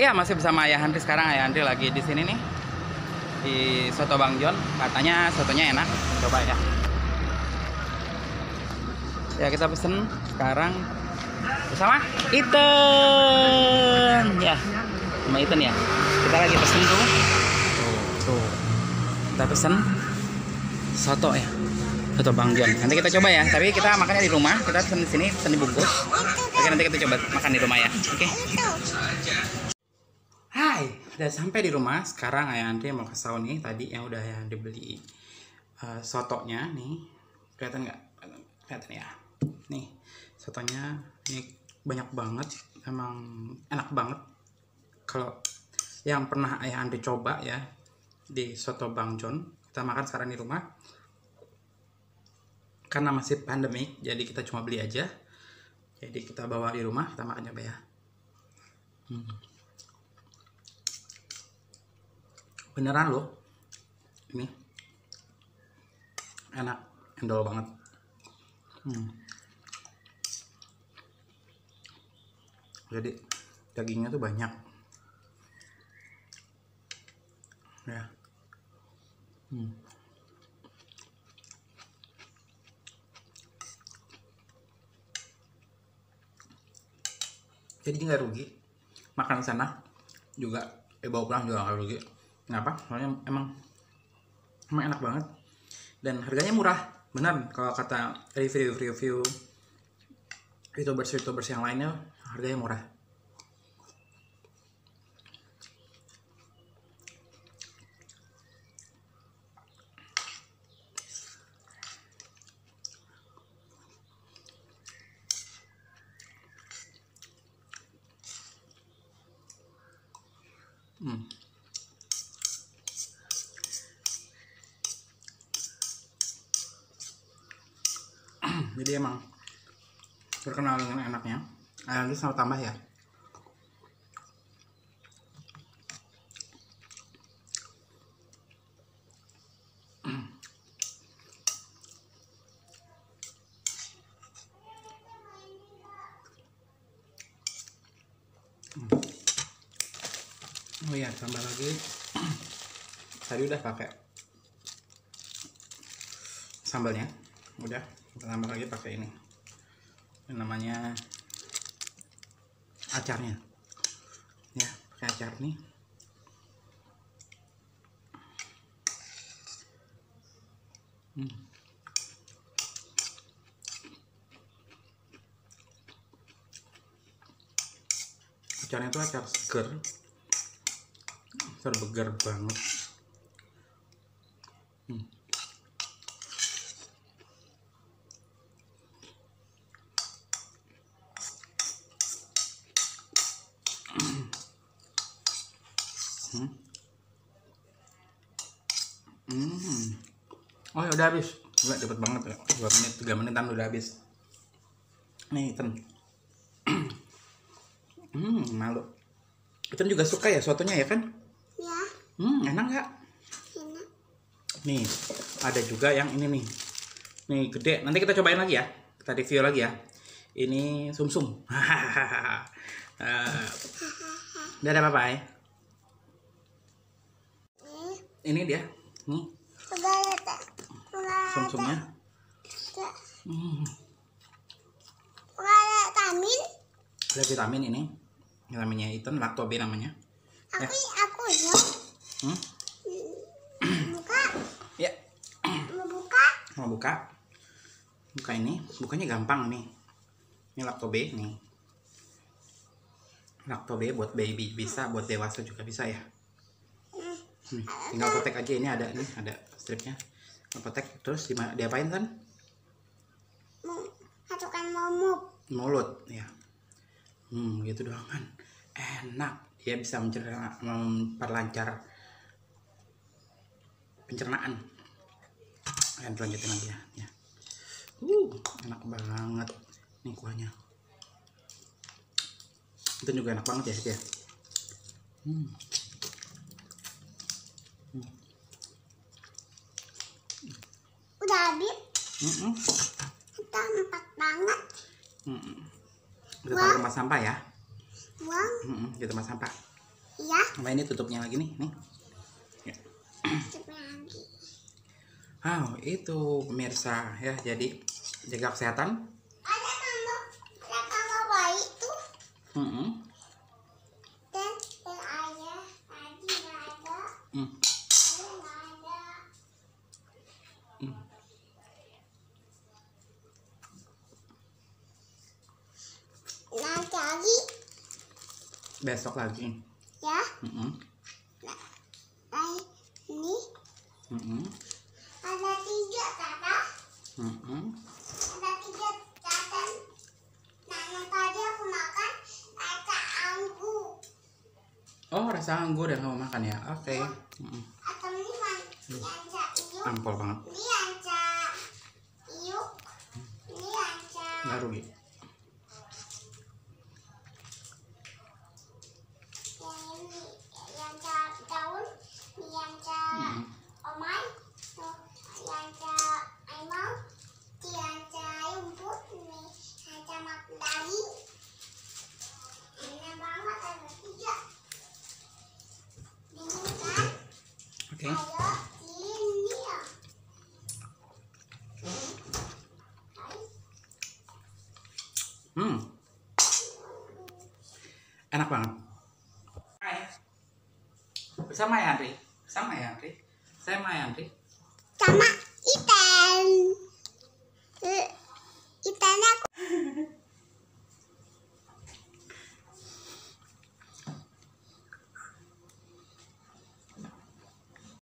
Ya, masih bersama Ayah Andri sekarang. Ayah Andri lagi di sini nih, di Soto Bang Jon. Katanya sotonya enak. Coba ya. Ya, kita pesen sekarang bersama Iten. Ya, sama Iten ya. Kita lagi pesen tuh. Tuh. Kita pesen soto ya. Soto Bang Jon. Nanti kita coba ya. Tapi kita makannya di rumah. Kita pesen di sini, pesen dibungkus. Oke, nanti kita coba makan di rumah ya. Oke. Hai, udah sampai di rumah. Sekarang Ayah Andri mau kasih tau nih tadi yang udah Ayah Andri beli sotonya nih. Kelihatan nggak? Kelihatan ya. Nih, sotonya ini banyak banget. Emang enak banget. Kalau yang pernah Ayah Andri coba ya di Soto Bang Jon, kita makan sekarang di rumah. Karena masih pandemik, jadi kita cuma beli aja. Jadi kita bawa di rumah, kita makan coba ya. Beneran loh, ini enak, endol banget. Jadi dagingnya tuh banyak ya. Jadi nggak rugi makan di sana juga, bawa pulang juga nggak rugi. Kenapa? Soalnya emang enak banget dan harganya murah, benar. Kalau kata review youtubers yang lainnya, harganya murah. Jadi emang terkenal dengan enaknya. Nanti sama tambah ya. Oh iya, tambah lagi. Tadi udah pakai sambalnya, udah. Kita tambah lagi pakai ini. Ini namanya acarnya. Ya, pakai acar nih. Acarnya itu acar seger. Terbegar banget. Oh ya udah habis. Udah cepet banget ya. 2 menit 3 menitan udah habis. Nih Iten. Malu. Iten juga suka ya sotonya ya kan? Ya. Enak nggak? Enak. Nih, ada juga yang ini nih. Nih gede. Nanti kita cobain lagi ya. Kita review lagi ya. Ini sumsum. Dadah bye-bye. Ini dia. Nih. Sumsumnya. Ada vitamin ini. Vitaminnya Iten, Lacto-B namanya. Aku ya. Buka. Ya. Mau buka. Mau buka. Buka ini. Bukanya gampang nih. Ini Lacto-B nih. Lacto-B buat baby bisa, buat dewasa juga bisa ya. Nih, tinggal potek aja. Ini ada nih, ada stripnya. Potek terus diapain kan? Masukkan Mulut ya. Gitu doang kan. Enak. Dia bisa memperlancar pencernaan. Ayo lanjutin lagi ya. Enak banget. Nih kuahnya. Itu juga enak banget ya dia. Udah habis. Kita 4 banget. Kita taruh tempat sampah ya. Buang. Di tempat sampah. Sama ini tutupnya lagi nih. Ya. Coba lagi. Itu pemirsa ya. Jadi jaga kesehatan. Ada tambah bayi tuh. Mm-mm. Dan ayah tadi nggak ada. Mm. Ayah nggak ada. Mm. Nanti lagi Besok lagi. ya. Mm-mm. Nah, ini Mm-mm. ada 3 tata. Mm-mm. Ada 3 tata. Nah, yang tadi aku makan rasa anggur. Oh, rasa anggur yang kamu makan ya? Oke. Mm-mm. Atau ini yanca iuk. Ampol banget. Ini yanca iuk. Ini yanca. Nggak rugi. Yang ini yanca daun. Ini yanca Mm-mm. omai. Tuh, yanca aimau. Ini yanca rumput. Ini yanca makdali. Enak banget ada 3. Dingin kan? Oke. Ayo sini ya. Enak banget. Bersama ya Andri. Sama ya Andri. Saya Maya Andri. Sama.